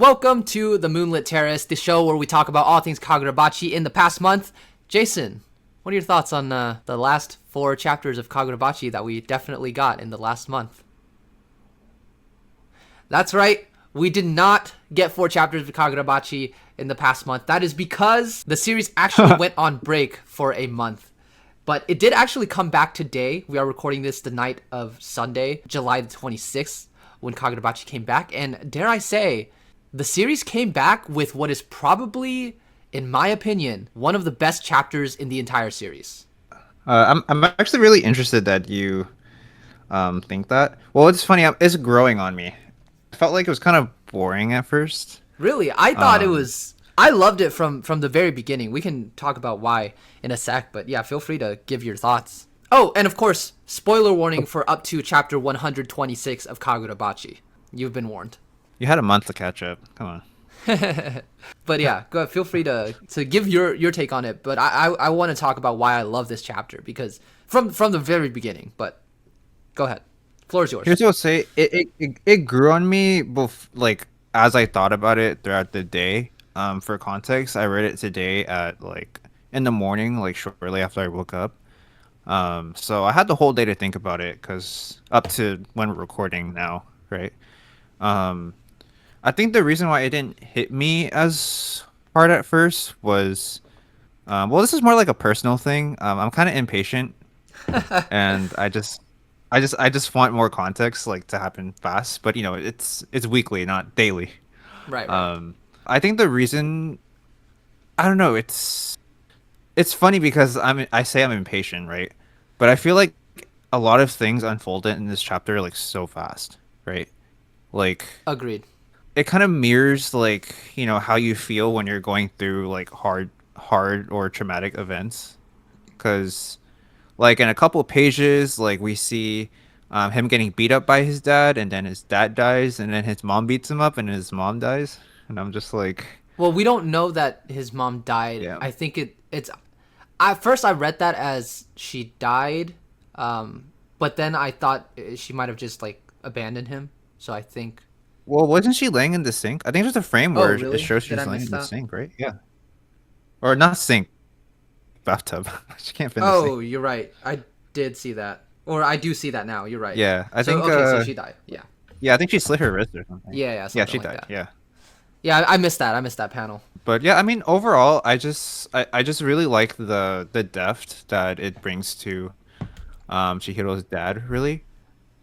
Welcome to the Moonlit Terrace, the show where we talk about all things Kagurabachi in the past month. Jason, what are your thoughts on the last 4 chapters of Kagurabachi that we definitely got in the last month? That's right, we did not get 4 chapters of Kagurabachi in the past month. That is because the series actually went on break for a month. But it did actually come back today. We are recording this the night of Sunday, July the 26th, when Kagurabachi came back. And dare I say, the series came back with what is probably, in my opinion, one of the best chapters in the entire series. I'm actually really interested that you think that. Well, it's funny. It's growing on me. I felt like it was kind of boring at first. Really, I thought it was... I loved it from the very beginning. We can talk about why in a sec, but yeah, feel free to give your thoughts. Oh, and of course, spoiler warning for up to chapter 126 of Kagurabachi. You've been warned. You had a month to catch up. Come on. But yeah, go ahead, feel free to give your take on it. But I want to talk about why I love this chapter, because from the very beginning. But go ahead, floor is yours. Here's what I'll say. It grew on me like as I thought about it throughout the day. For context, I read it today at like in the morning, like shortly after I woke up. So I had the whole day to think about it, because up to when we're recording now, right? I think the reason why it didn't hit me as hard at first was, well, this is more like a personal thing. I'm kind of impatient, and I just want more context, like, to happen fast. But it's weekly, not daily. Right. I think the reason, I don't know, it's funny because I say I'm impatient, right? But I feel like a lot of things unfolded in this chapter like so fast, right? Like, Agreed. it kind of mirrors, like, how you feel when you're going through like hard or traumatic events. Because like in a couple of pages, like, we see him getting beat up by his dad, and then his dad dies, and then his mom beats him up, and his mom dies, and I'm just like, Well, we don't know that his mom died. yeah. I think it's... At first, I read that as she died, but then I thought she might have just, like, abandoned him. So I think... Well, wasn't she laying in the sink? I think there's a frame Oh, where it really? shows Did I she's laying miss in the that? sink, right? Yeah. Or not sink, bathtub. She can't fit in the sink. Oh, you're right. I did see that. Or I do see that now. You're right. Yeah, I So, think. okay, so she died. Yeah. Yeah, I think she slit her wrist or something. Yeah, Yeah, something she like died. that. Yeah, Yeah, I missed that. I missed that panel. but yeah, I mean, overall, I just really like the depth that it brings to Chihiro's dad, really.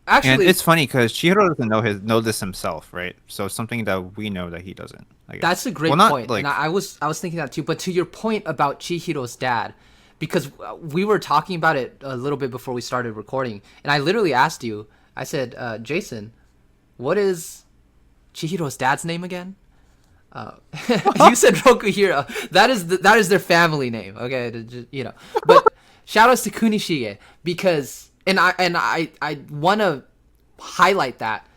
And Actually, it's funny because Chihiro doesn't know this himself, right? So it's something that we know that he doesn't, I that's guess. a Well, great not point. And like, I was thinking that too. But to your point about Chihiro's dad, because we were talking about it a little bit before we started recording, and I literally asked you, I said, Jason, what is Chihiro's dad's name again? You said Rokuhiro. That is their family name. Okay, But shout outs to Kunishige, because I want to highlight that,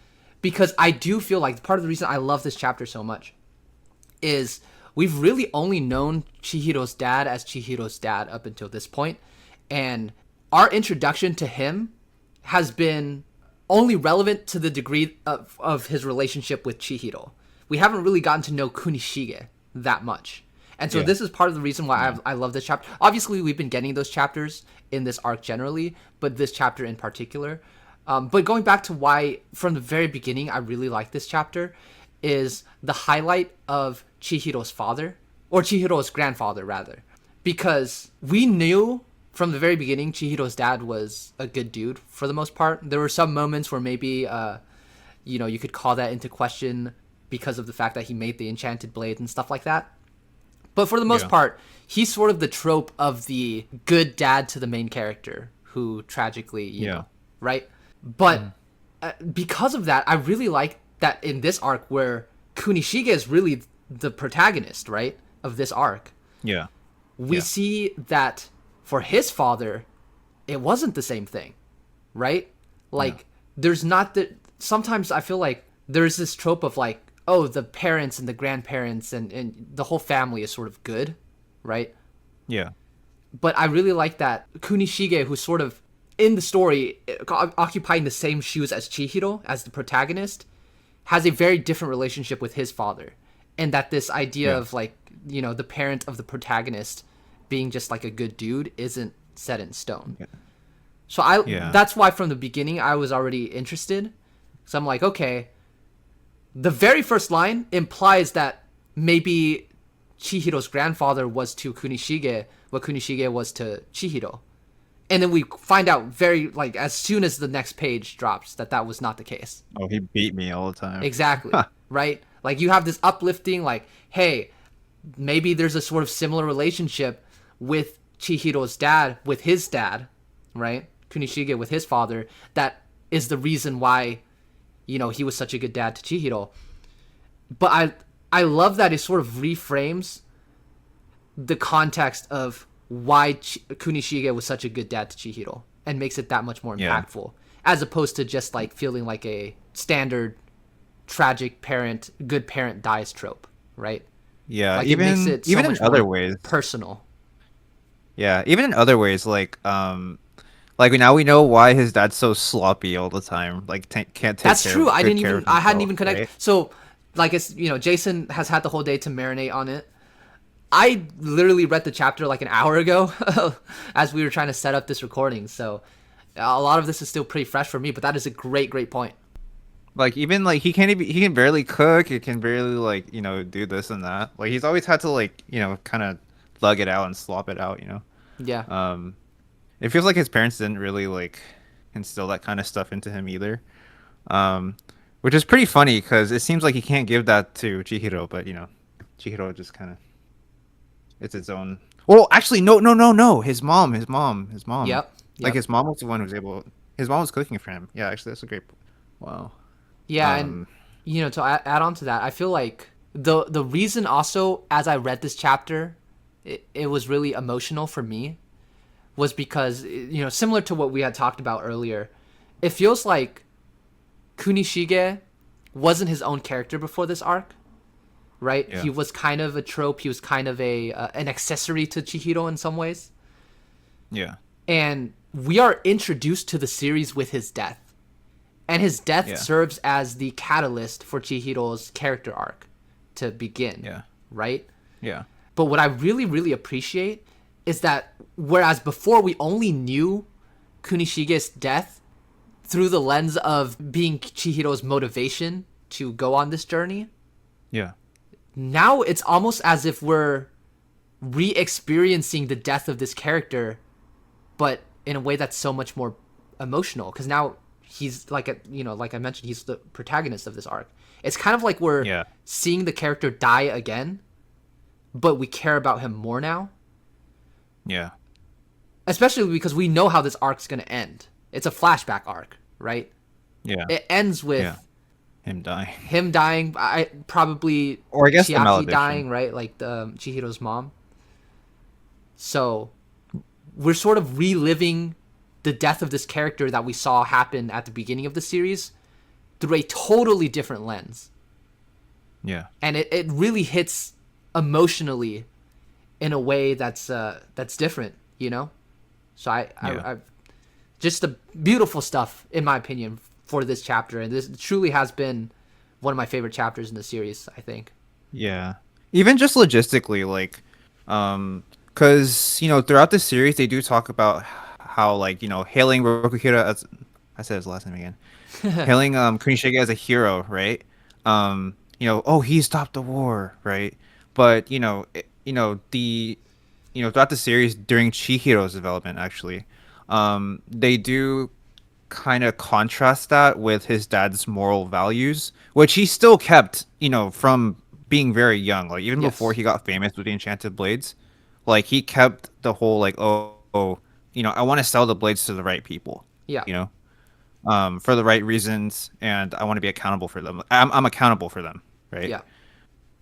because I do feel like part of the reason I love this chapter so much is we've really only known Chihiro's dad as Chihiro's dad up until this point, and our introduction to him has been only relevant to the degree of his relationship with Chihiro. We haven't really gotten to know Kunishige that much. And so yeah, this is part of the reason why I love this chapter. Obviously, we've been getting those chapters in this arc generally, but this chapter in particular. But going back to why, from the very beginning, I really like this chapter, is the highlight of Chihiro's father, or Chihiro's grandfather, rather. Because we knew from the very beginning Chihiro's dad was a good dude, for the most part. There were some moments where maybe, you could call that into question because of the fact that he made the enchanted blade and stuff like that. But for the most yeah, part, he's sort of the trope of the good dad to the main character who tragically, yeah, right? But because of that, I really like that in this arc where Kunishige is really the protagonist, right, of this arc. yeah, We yeah, see that for his father, it wasn't the same thing, right? yeah, Like, there's not the... Sometimes I feel like there's this trope of, like, oh, the parents and the grandparents and the whole family is sort of good, right? yeah, But I really like that Kunishige, who's sort of in the story occupying the same shoes as Chihiro, as the protagonist, has a very different relationship with his father, and that this idea Yeah. of like, you know, the parent of the protagonist being just like a good dude isn't set in stone. Yeah. So I Yeah. that's why from the beginning I was already interested. So I'm like, okay, the very first line implies that maybe Chihiro's grandfather was to Kunishige what Kunishige was to Chihiro. And then we find out very like as soon as the next page drops that that was not the case. Oh, he beat me all the time. Exactly. Right? Like you have this uplifting like, hey, maybe there's a sort of similar relationship with Chihiro's dad with his dad, right? Kunishige with his father, that is the reason why, you know, he was such a good dad to Chihiro. But I love that it sort of reframes the context of why Kunishige was such a good dad to Chihiro and makes it that much more Yeah. impactful as opposed to just like feeling like a standard tragic parent, good parent dies trope, right? Yeah. Like it makes it so Even in much other more ways. personal. Yeah. Even in other ways, like now we know why his dad's so sloppy all the time. Like can't take That's true. good care of I hadn't himself, even connected. right? So, like it's, you know, Jason has had the whole day to marinate on it. I literally read the chapter like an hour ago as we were trying to set up this recording. So, a lot of this is still pretty fresh for me, but that is a great point. Like even like he can barely cook. He can barely like do this and that. Like he's always had to like kind of lug it out and slop it out. Yeah. Um, it feels like his parents didn't really like instill that kind of stuff into him either. Um, which is pretty funny because it seems like he can't give that to Chihiro, but Chihiro just kind of it's its own. Well, actually, no. His mom. Yep. Like Yep. his mom was the one who was able. His mom was cooking for him. Yeah, actually, that's a great. Wow. Yeah, and Um. you know, to add on to that, I feel like the reason also as I read this chapter, it was really emotional for me was because, you know, similar to what we had talked about earlier, it feels like Kunishige wasn't his own character before this arc, right? Yeah. He was kind of a trope. He was kind of a an accessory to Chihiro in some ways, Yeah. and we are introduced to the series with his death, and his death Yeah. serves as the catalyst for Chihiro's character arc to begin, Yeah. right? Yeah. But what I really appreciate is that whereas before we only knew Kunishige's death through the lens of being Chihiro's motivation to go on this journey, Yeah. now it's almost as if we're re-experiencing the death of this character, but in a way that's so much more emotional because now he's like like I mentioned, he's the protagonist of this arc. It's kind of like we're Yeah. seeing the character die again, but we care about him more now, Yeah. especially because we know how this arc's going to end. It's a flashback arc, right? Yeah. It ends with Yeah. Him dying. him dying, probably Or I guess the Chiaki malediction. dying, right? Like the Chihiro's mom. So we're sort of reliving the death of this character that we saw happen at the beginning of the series through a totally different lens. Yeah. And it really hits emotionally in a way that's different, you know? So I just the beautiful stuff, in my opinion, for this chapter. And this truly has been one of my favorite chapters in the series, I think. Yeah. Even just logistically, like, because throughout the series they do talk about how like hailing Rokuhira as I said his last name again, hailing Kunishige as a hero, right? Oh, he stopped the war, right? But the throughout the series during Chihiro's development, actually, they do kind of contrast that with his dad's moral values, which he still kept, from being very young. Like even before Yes. he got famous with the Enchanted Blades, like he kept the whole like, I want to sell the blades to the right people, Yeah. you know, for the right reasons, and I want to be accountable for them. I'm accountable for them, right? Yeah.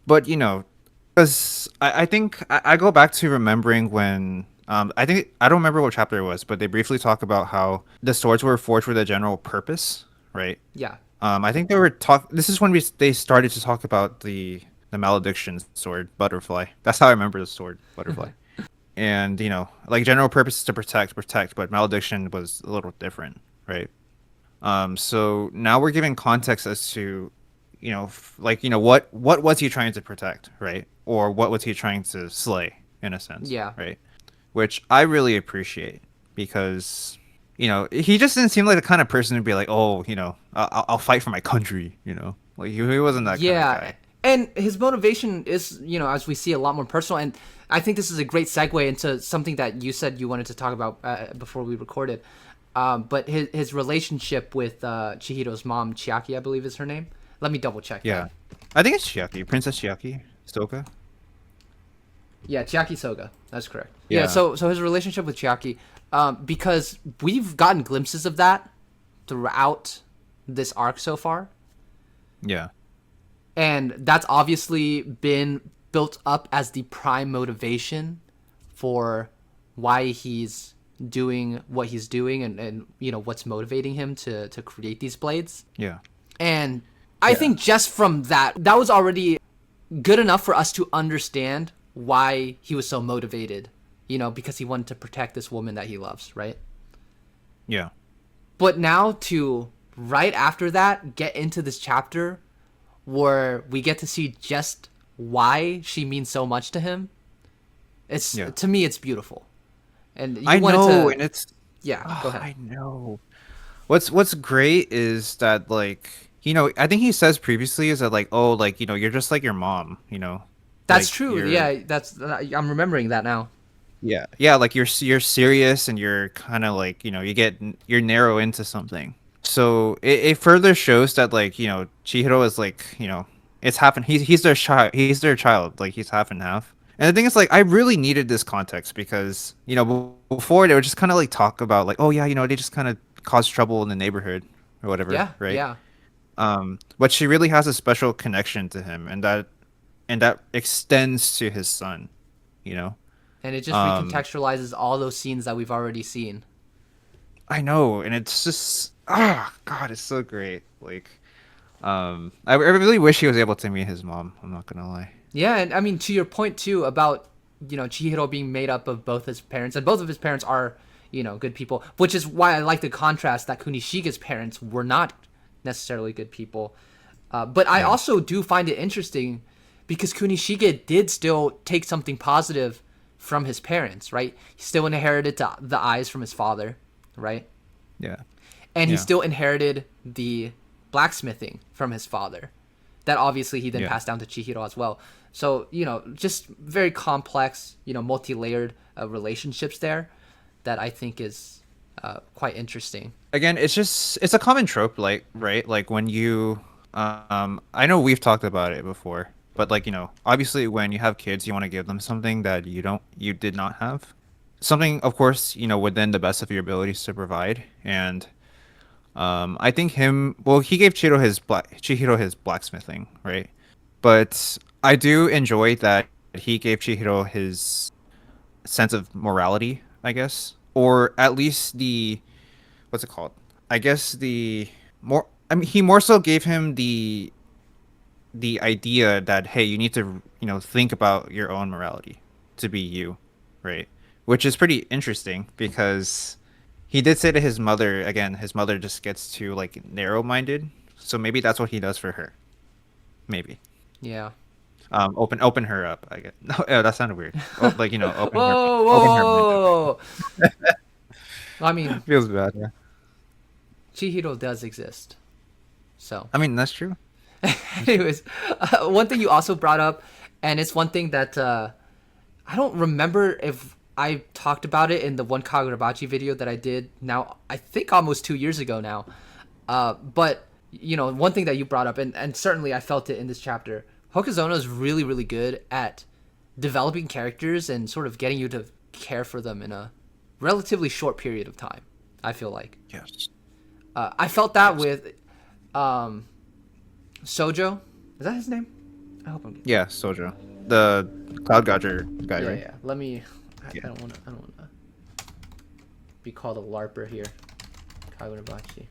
But because I think I go back to remembering when I think I don't remember what chapter it was, but they briefly talk about how the swords were forged for the general purpose, right? Yeah. I think they were talk. This is when they started to talk about the malediction sword, butterfly. That's how I remember the sword, butterfly. And like general purpose is to protect, but malediction was a little different, right? So now we're giving context as to like what was he trying to protect, right? Or what was he trying to slay, in a sense, Yeah. right? Which I really appreciate because he just didn't seem like the kind of person to be like, oh, I'll fight for my country, like he wasn't that kind of Yeah. guy. And his motivation is, as we see, a lot more personal. And I think this is a great segue into something that you said you wanted to talk about before we recorded. But his relationship with Chihiro's mom, Chiaki, I believe is her name. Let me double check Yeah, that. I think it's Chiaki, Princess Chiaki, Soka. Yeah, Chiaki Soga. That's correct. Yeah, Yeah, so his relationship with Chiaki, because we've gotten glimpses of that throughout this arc so far. yeah, And that's obviously been built up as the prime motivation for why he's doing what he's doing and what's motivating him to create these blades. yeah, And I yeah, think just from that was already good enough for us to understand why he was so motivated, because he wanted to protect this woman that he loves, right? yeah. But now to right after that get into this chapter where we get to see just why she means so much to him. It's Yeah. to me, it's beautiful, and I you wanted know, to, and it's yeah. Go ahead. I know. What's great is that, like, I think he says previously is that, like, oh, like, you're just like your mom, That's like true. you're Yeah, I'm remembering that now. yeah, like you're serious and you're kind of like, you're narrow into something. So it further shows that, like, Chihiro is like, it's half and he's their child, like he's half and half. And the thing is, like, I really needed this context because, before they would just kind of like talk about like, oh yeah, they just kind of cause trouble in the neighborhood or whatever, Yeah, right? yeah, But she really has a special connection to him, and that extends to his son, you know. and it just Um, recontextualizes all those scenes that we've already seen. I know, and it's just God, it's so great. Like, I really wish he was able to meet his mom. I'm not gonna lie. Yeah, and I mean to your point too about Chihiro being made up of both his parents, and both of his parents are good people, which is why I like the contrast that Kunishige's parents were not necessarily good people. But I Yeah, also do find it interesting because Kunishige did still take something positive from his parents, right? He still inherited the eyes from his father, right? yeah, And he yeah, still inherited the blacksmithing from his father. That obviously he then yeah. passed down to Chihiro as well. So, just very complex, multi-layered relationships there that I think is quite interesting. Again, it's a common trope, like, right? Like when I know we've talked about it before, but, like, obviously when you have kids, you want to give them something that you did not have. Something, of course, within the best of your abilities to provide. And I think he gave Chihiro his blacksmithing, right? But I do enjoy that he gave Chihiro his sense of morality, I guess, or at least the what's it called? I guess the more. I mean, he more so gave him the idea that, hey, you need to think about your own morality to be you, right? Which is pretty interesting because he did say to his mother, again, his mother just gets too, like, narrow minded, so maybe that's what he does for her, maybe. Yeah. Open her up, I guess. No, that sounded weird. Like, Whoa, open her mind up. whoa. I mean, Feels bad, yeah. Chihiro does exist. So, I mean, that's true. That's true. anyways, one thing you also brought up, and it's one thing that I don't remember if I talked about it in the one Kagurabachi video that I did now, I think almost 2 years ago now. But, one thing that you brought up, and certainly I felt it in this chapter, Hokazono is really, really good at developing characters and sort of getting you to care for them in a relatively short period of time, I feel like. Yes. I felt that Yes. with um, Sojo. Is that his name? I hope I'm getting. Yeah, Sojo, the Cloud Dodger guy, Yeah, right? yeah. Let me. I Yeah. don't want to. I don't want to be called a larper here. Kagurabachi.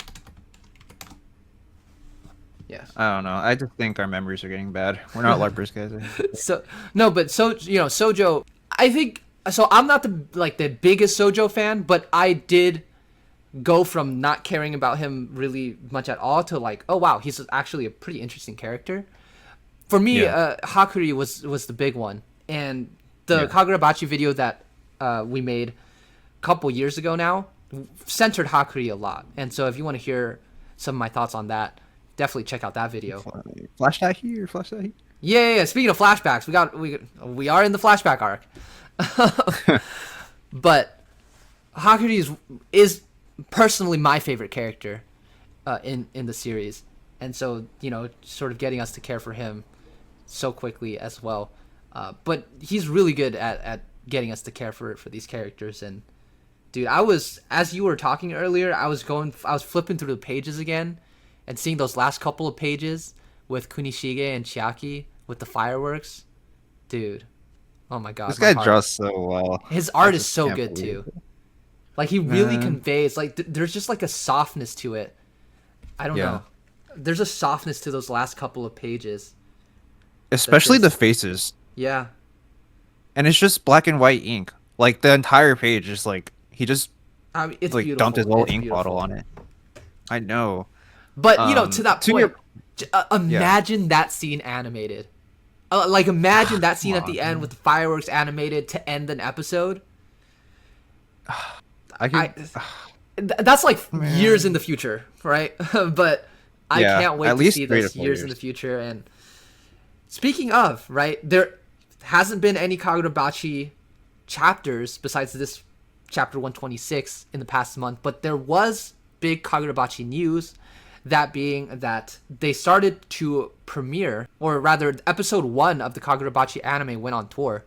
Yes. I don't know. I just think our memories are getting bad. We're not LARPers, guys. So no, but Sojo. I think so. I'm not the biggest Sojo fan, but I did go from not caring about him really much at all to like, oh wow, he's actually a pretty interesting character. For me, Yeah. Hakuri was the big one, and the Yeah. Kagurabachi video that we made a couple years ago now centered Hakuri a lot. And so if you want to hear some of my thoughts on that, definitely check out that video. Flash that here. Flash that here. Yeah. Speaking of flashbacks, we are in the flashback arc, but Hakuri is personally my favorite character in the series, and so sort of getting us to care for him so quickly as well. But he's really good at getting us to care for these characters. And dude, as you were talking earlier, I was flipping through the pages again and seeing those last couple of pages with Kunishige and Chiaki with the fireworks. Dude, oh my god, This my guy heart. draws so well. His I art is just so can't good believe too. it. Like he really Man. conveys like there's just like a softness to it. I don't Yeah. know. There's a softness to those last couple of pages. Especially the just- faces. Yeah. And it's just black and white ink. Like the entire page is like he just I mean, it's like beautiful. dumped his little It's ink beautiful. bottle on it. I know. But to that to point, your- imagine that scene animated. Like imagine that scene Come at the on, end with the fireworks animated to end an episode. I can That's like years in the future, right? But I Yeah, can't wait at to least see 3 to this 4 years in years. the future. And speaking of, right, there hasn't been any Kagurabachi chapters besides this chapter 126 in the past month, but there was big Kagurabachi news, that being that they started to premiere, or rather episode 1 of the Kagurabachi anime went on tour,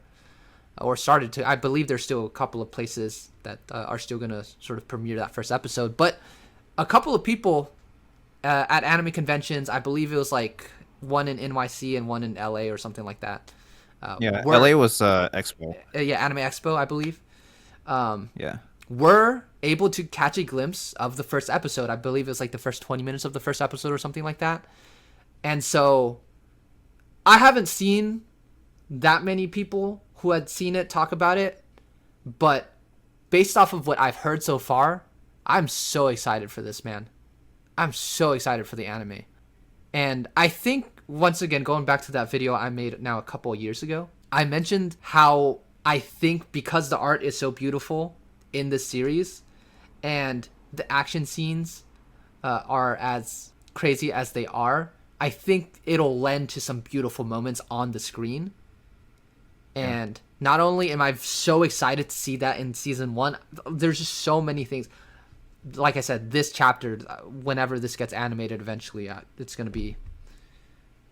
or started to. I believe there's still a couple of places that are still going to sort of premiere that first episode, but a couple of people at anime conventions, I believe it was like one in NYC and one in LA or something like that. Yeah, were- LA was Expo. yeah, Anime Expo, I believe. Yeah. Were able to catch a glimpse of the first episode. I believe it was like the first 20 minutes of the first episode or something like that. And so I haven't seen that many people who had seen it talk about it, but based off of what I've heard so far, I'm so excited for this, man. I'm so excited for the anime. And I think, once again, going back to that video I made now a couple of years ago, I mentioned how I think because the art is so beautiful in this series and the action scenes are as crazy as they are, I think it'll lend to some beautiful moments on the screen. And not only am I so excited to see that in season 1, there's just so many things. Like I said, this chapter, whenever this gets animated eventually, it's going to be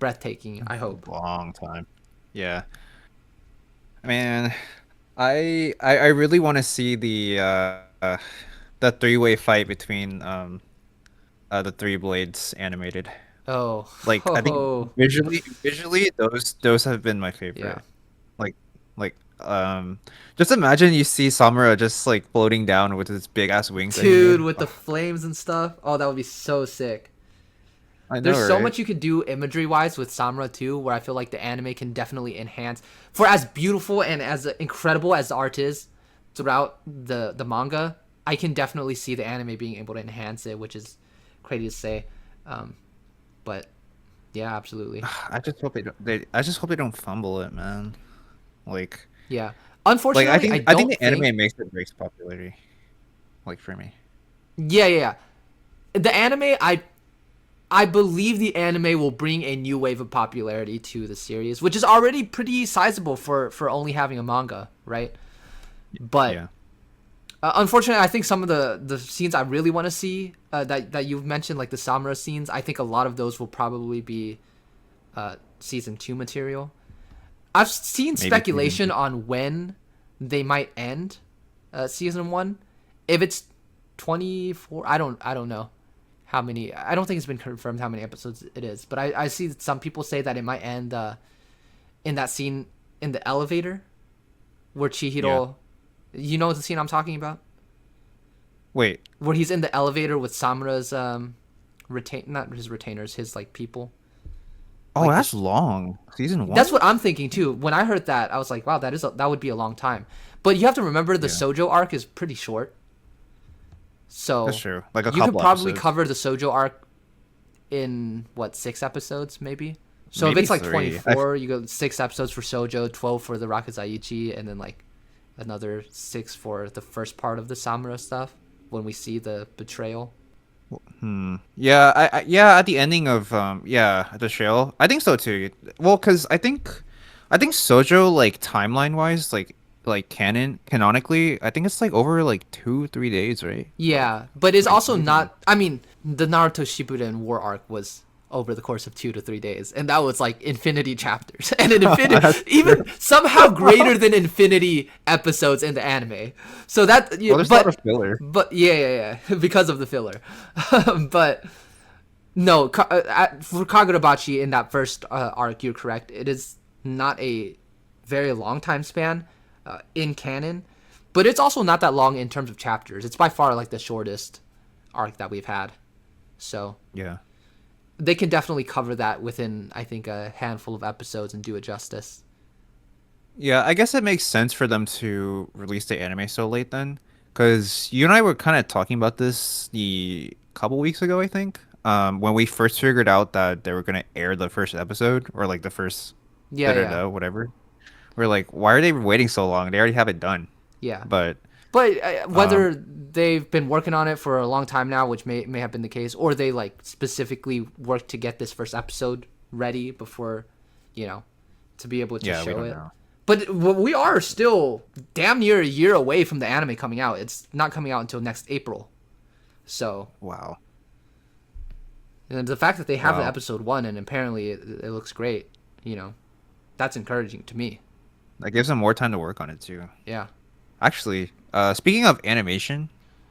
breathtaking, I hope. Long time. Yeah. Man, I really want to see the three-way fight between the three blades animated. Oh. Like I think Oh. visually those have been my favorite. Yeah. Like just imagine you see Samura just like floating down with his big ass wings. that he Dude, made. with the flames and stuff. Oh, that would be so sick. I know, There's so right? much you could do imagery-wise with Samura too, where I feel like the anime can definitely enhance. For as beautiful and as incredible as the art is throughout the manga, I can definitely see the anime being able to enhance it, which is crazy to say. But yeah, absolutely. I just hope I just hope they don't fumble it, man. Like Yeah. Unfortunately, I don't think the anime makes it breaks popularity. Like for me. Yeah. The anime, I believe the anime will bring a new wave of popularity to the series, which is already pretty sizable for only having a manga, right? But Yeah. unfortunately, I think some of the scenes I really want to see that you've mentioned, like the Samura scenes, I think a lot of those will probably be season 2 material. I've seen Maybe speculation on when they might end season 1. If it's 24, I don't know how many. I don't think it's been confirmed how many episodes it is, but I see some people say that it might end in that scene in the elevator where Chihiro, you know the scene I'm talking about, Wait. where he's in the elevator with Samura's not his retainers, his like people. Oh, Like that's long. Season 1? That's what I'm thinking too. When I heard that, I was like, wow, that would be a long time. But you have to remember the Yeah. Sojo arc is pretty short. That's So true. Like a you could couple probably episodes, cover the Sojo arc in what, 6 episodes maybe. So if maybe it's like three. 24, you go 6 episodes for Sojo, 12 for the Rakuzaichi, and then like another 6 for the first part of the Samura stuff when we see the betrayal. Yeah, yeah, at the ending of yeah, the trail. I think so too. Well, cuz I think Sojo like timeline wise like canonically, I think it's like over like 2-3 days, right? Yeah, but it's Like also maybe. not. I mean, the Naruto Shippuden war arc was over the course of 2 to 3 days, and that was like infinity chapters, and an infinity, That's true. even somehow greater than infinity episodes in the anime. So that, Well, there's a lot of but, filler. yeah, because of the filler. But no, for Kagurabachi in that first arc, you're correct. It is not a very long time span in canon, but it's also not that long in terms of chapters. It's by far like the shortest arc that we've had. So Yeah. they can definitely cover that within, I think, a handful of episodes and do it justice. Yeah, I guess it makes sense for them to release the anime so late then, because you and I were kind of talking about this the couple weeks ago, I think, when we first figured out that they were gonna air the first episode or like the first Yeah, da da yeah, da whatever. We're like, why are they waiting so long? They already have it done. yeah. But But um, whether they've been working on it for a long time now, which may have been the case, or they like specifically worked to get this first episode ready before, you know, to be able to yeah, we show don't it. know. But we are still damn near a year away from the anime coming out. It's not coming out until next April. So, Wow, and the fact that they have the wow, episode 1 and apparently it looks great, that's encouraging to me. that gives them more time to work on it too. Yeah. Actually, speaking of animation,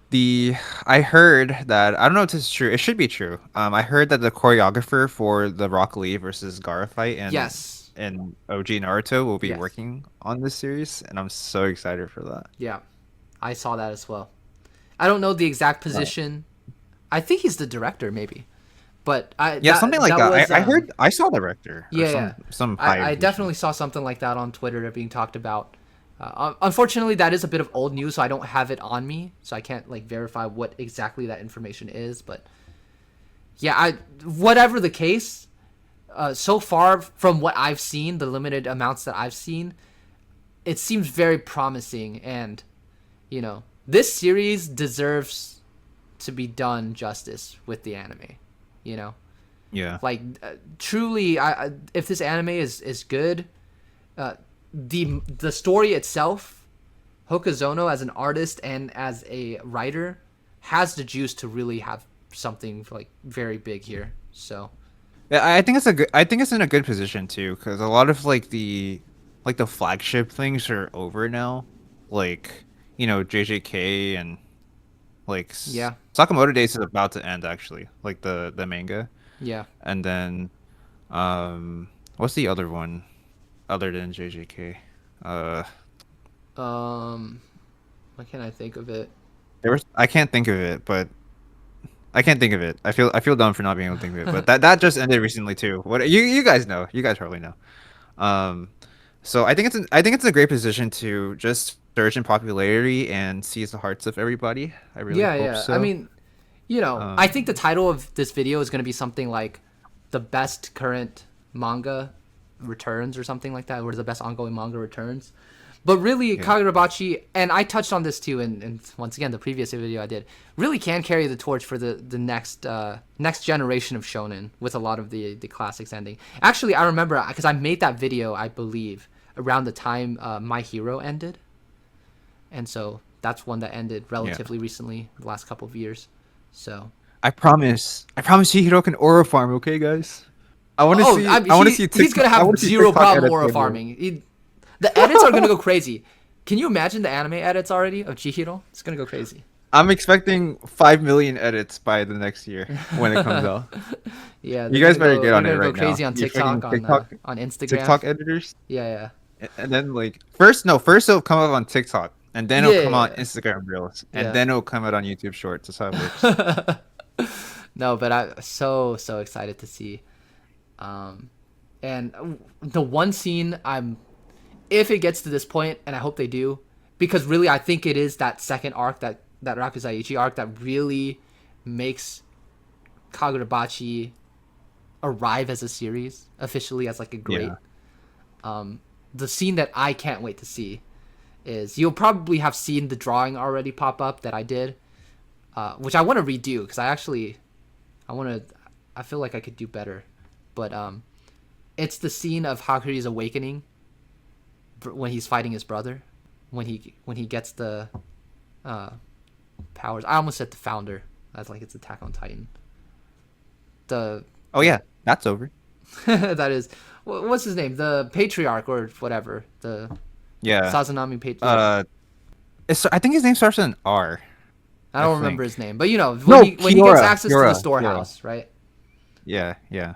the I heard that I don't know if this is true. It should be true. I heard that the choreographer for the Rock Lee versus Gaara fight Yes. and OG Naruto will be Yes. working on this series, and I'm so excited for that. Yeah. I saw that as well. I don't know the exact Wow. position. I think he's the director, maybe. But I Yeah, something that like that that. was I heard I saw the director or yeah, yeah. some high I position. definitely saw something like that on Twitter being talked about. Unfortunately, that is a bit of old news, so I don't have it on me, so I can't like verify what exactly that information is. But yeah, whatever the case, so far from what I've seen, the limited amounts that I've seen, it seems very promising, and this series deserves to be done justice with the anime. You know, Yeah. like truly, if this anime is good, uh, the story itself, Hokazono as an artist and as a writer has the juice to really have something like very big here. So Yeah, I think it's a good. I think it's in a good position too, because a lot of like the flagship things are over now, like JJK and like yeah, Sakamoto Days is about to end actually, like the manga, yeah. and then what's the other one other than JJK? Uh, Um, what can I think of it? I can't think of it, but I can't think of it. I feel dumb for not being able to think of it, but that just ended recently too. What you guys know? You guys probably know. Um, so I think it's a great position to just surge in popularity and seize the hearts of everybody. I really Yeah, hope yeah. I so. mean, I think the Um, title of this video is going to be something like the best current manga returns or something like that, or the best ongoing manga returns. But really, yeah, Kagurabachi, and I touched on this too, and once again, the previous video I did, really can carry the torch for the next generation of shonen with a lot of the classics ending. Actually, I remember because I made that video, I believe, around the time My Hero ended, and so that's one that ended yeah. relatively recently, the last couple of years. So, I promise Chihiro can aura farm. Okay, guys. I want to oh, see. I want to see he's TikTok. gonna I want have to see zero TikTok problem edits aura right here. farming. The edits are gonna go crazy. Can you imagine the anime edits already of Chihiro? It's gonna go crazy. I'm expecting 5 million edits by the next year when it comes out. Yeah, You guys better get they're on it gonna go right now. crazy on You TikTok, freaking TikTok on Instagram. TikTok editors. Yeah, And then like first it'll come up on TikTok, and then it'll come out yeah, Instagram Reels, and yeah, then it'll come out on YouTube Shorts. That's how it works. yeah. No, but I'm so excited to see. Um, and the one scene if it gets to this point, and I hope they do, because really I think it is that second arc that that Rakuzaichi arc that really makes Kagurabachi arrive as a series officially as like a great. Yeah. The scene that I can't wait to see is you'll probably have seen the drawing already pop up that I did, which I want to redo because I feel like I could do better, but it's the scene of Hakuri's awakening when he's fighting his brother, when he gets the powers. I almost said the founder. That's like it's Attack on Titan. The Oh yeah, that's over. that is what's his name? The patriarch or whatever. The Yeah. Sazanami patriarch. I think his name starts with an R. I don't remember his name, but No, when he gets Kiora. access to the storehouse, right? Yeah, yeah.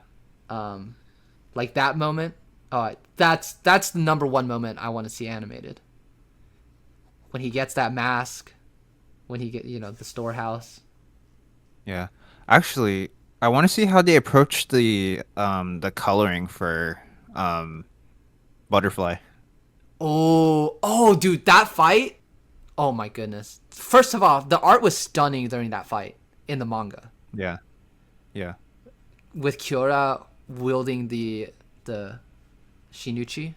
Like that moment. That's the number one moment I want to see animated. When he gets that mask, when he get the storehouse. Yeah. Actually, I want to see how they approach the coloring for Butterfly. Oh, dude, that fight. Oh my goodness. First of all, the art was stunning during that fight in the manga. Yeah. Yeah. With Kiora wielding the Shinuchi.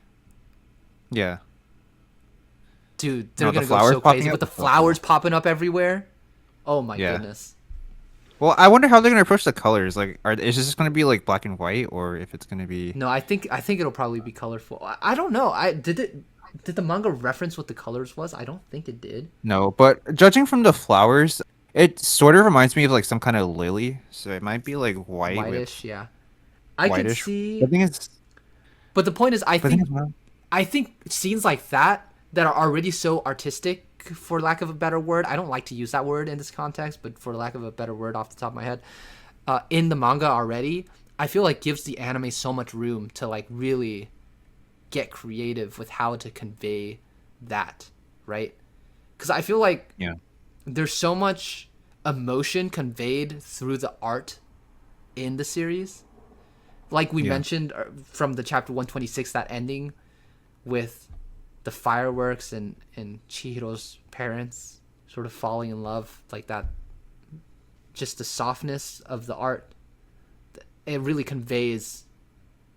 Yeah. Dude, they're The gonna go flowers so popping crazy up? with the flowers popping up everywhere. Oh my Yeah. goodness. Well, I wonder how they're gonna approach the colors. Like, is this gonna be like black and white, or if it's gonna be? No, I think it'll probably be colorful. I don't know. Did the manga reference what the colors was? I don't think it did. No, but judging from the flowers, it sort of reminds me of like some kind of lily. So it might be like white Whitish, with yeah. I could whitish. see. I think it's. But the point is, But I think it's not. I think scenes like that are already so artistic, for lack of a better word. I don't like to use that word in this context, but for lack of a better word off the top of my head, in the manga already, I feel like gives the anime so much room to like really get creative with how to convey that, right? Because I feel like Yeah. there's so much emotion conveyed through the art in the series. Like we Yeah. mentioned from the chapter 126, that ending with the fireworks and Chihiro's parents sort of falling in love, like that, just the softness of the art, it really conveys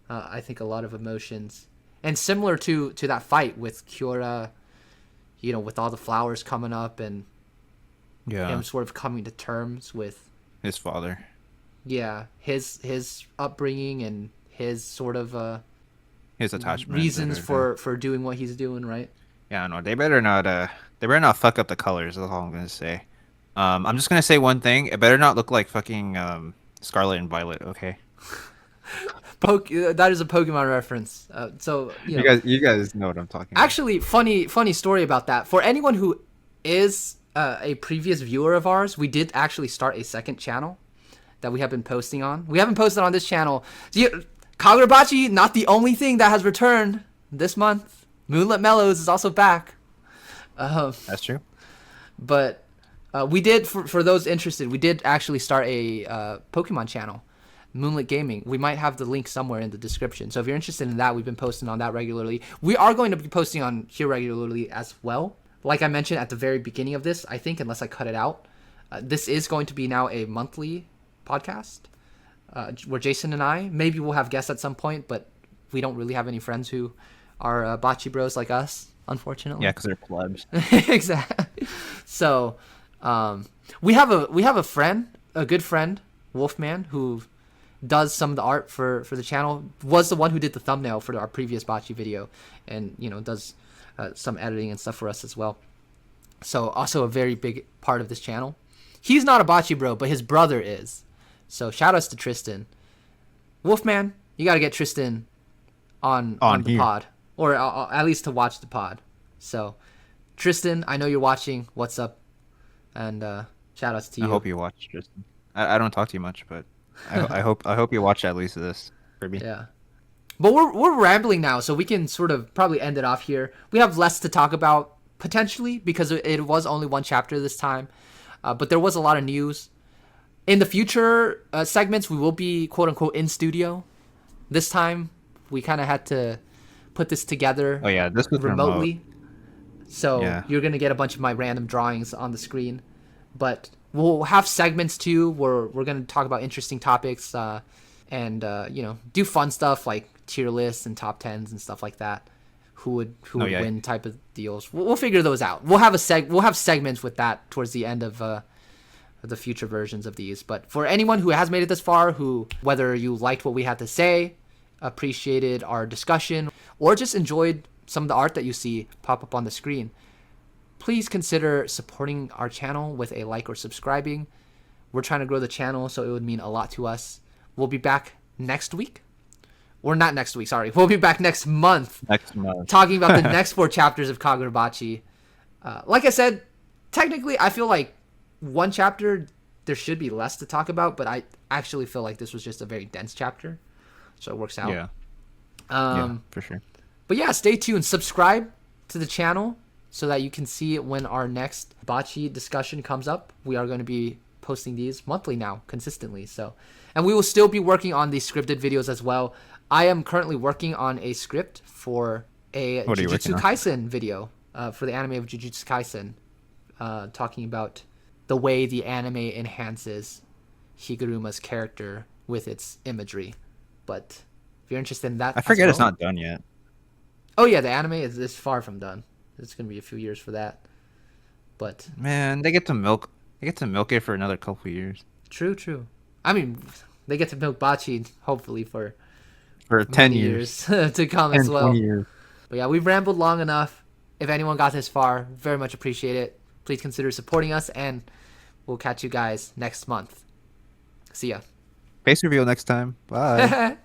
I think a lot of emotions. And similar to that fight with Kiora, with all the flowers coming up and Yeah. him sort of coming to terms with His father. his upbringing and his sort of His attachment. reasons for doing what he's doing, right? Yeah, no, they better not. They better not fuck up the colors. That's all I'm gonna say. I'm just gonna say one thing. It better not look like fucking Scarlet and Violet. Okay. That is a Pokemon reference. So You guys know what I'm talking about. actually, funny story about that. For anyone who is a previous viewer of ours, we did actually start a second channel that we have been posting on. We haven't posted on this channel. Kagurabachi, not the only thing that has returned this month. Moonlit Mellows is also back. That's true. But we did, for those interested, we did actually start a Pokemon channel, Moonlit Gaming. We might have the link somewhere in the description. So if you're interested in that, we've been posting on that regularly. We are going to be posting on here regularly as well. Like I mentioned at the very beginning of this, I think, unless I cut it out, this is going to be now a monthly podcast where Jason and I, maybe we'll have guests at some point, but we don't really have any friends who are Bachi bros like us, unfortunately. Yeah, because they're plebs. Exactly. So we have a friend, a good friend, Wolfman, who does some of the art for the channel, was the one who did the thumbnail for our previous Bachi video, and does some editing and stuff for us as well. So also a very big part of this channel. He's not a Bachi bro, but his brother is. So shout outs to Tristan. Wolfman, you got to get Tristan on the here. pod, or at least to watch the pod. So Tristan, I know you're watching. What's up? And shout outs to you. I hope you watch, Tristan. I don't talk to you much, but I hope you watch at least this for me. Yeah. But we're rambling now, so we can sort of probably end it off here. We have less to talk about potentially because it was only one chapter this time, but there was a lot of news. In the future segments, we will be quote unquote in studio. This time, we kind of had to put this together. Oh yeah, this was remotely. remote. So Yeah. you're gonna get a bunch of my random drawings on the screen. But we'll have segments too where we're going to talk about interesting topics, and do fun stuff like tier lists and top tens and stuff like that. Who Oh would yeah. win type of deals. We'll figure those out. We'll have segments with that towards the end of the future versions of these. But for anyone who has made it this far, who, whether you liked what we had to say, appreciated our discussion, or just enjoyed some of the art that you see pop up on the screen, please consider supporting our channel with a like or subscribing. We're trying to grow the channel, so it would mean a lot to us. We'll be back next week. Or not next week, sorry. We'll be back next month. Next month. Talking about the next 4 chapters of Kagurabachi. Like I said, technically, I feel like one chapter, there should be less to talk about, but I actually feel like this was just a very dense chapter. So it works out. Yeah. Yeah, for sure. But yeah, stay tuned. Subscribe to the channel so that you can see when our next Bachi discussion comes up. We are going to be posting these monthly now, consistently. And we will still be working on these scripted videos as well. I am currently working on a script for a Jujutsu Kaisen video, for the anime of Jujutsu Kaisen, talking about the way the anime enhances Higuruma's character with its imagery. But if you're interested in that, I forget it's not done yet. Oh yeah, the anime is far from done. It's gonna be a few years for that. But man, they get to milk it for another couple years. True. I mean, they get to milk Bachi hopefully for 10 years to come as well. 20 years. But yeah, we've rambled long enough. If anyone got this far, very much appreciate it. Please consider supporting us, and we'll catch you guys next month. See ya. Face reveal next time. Bye.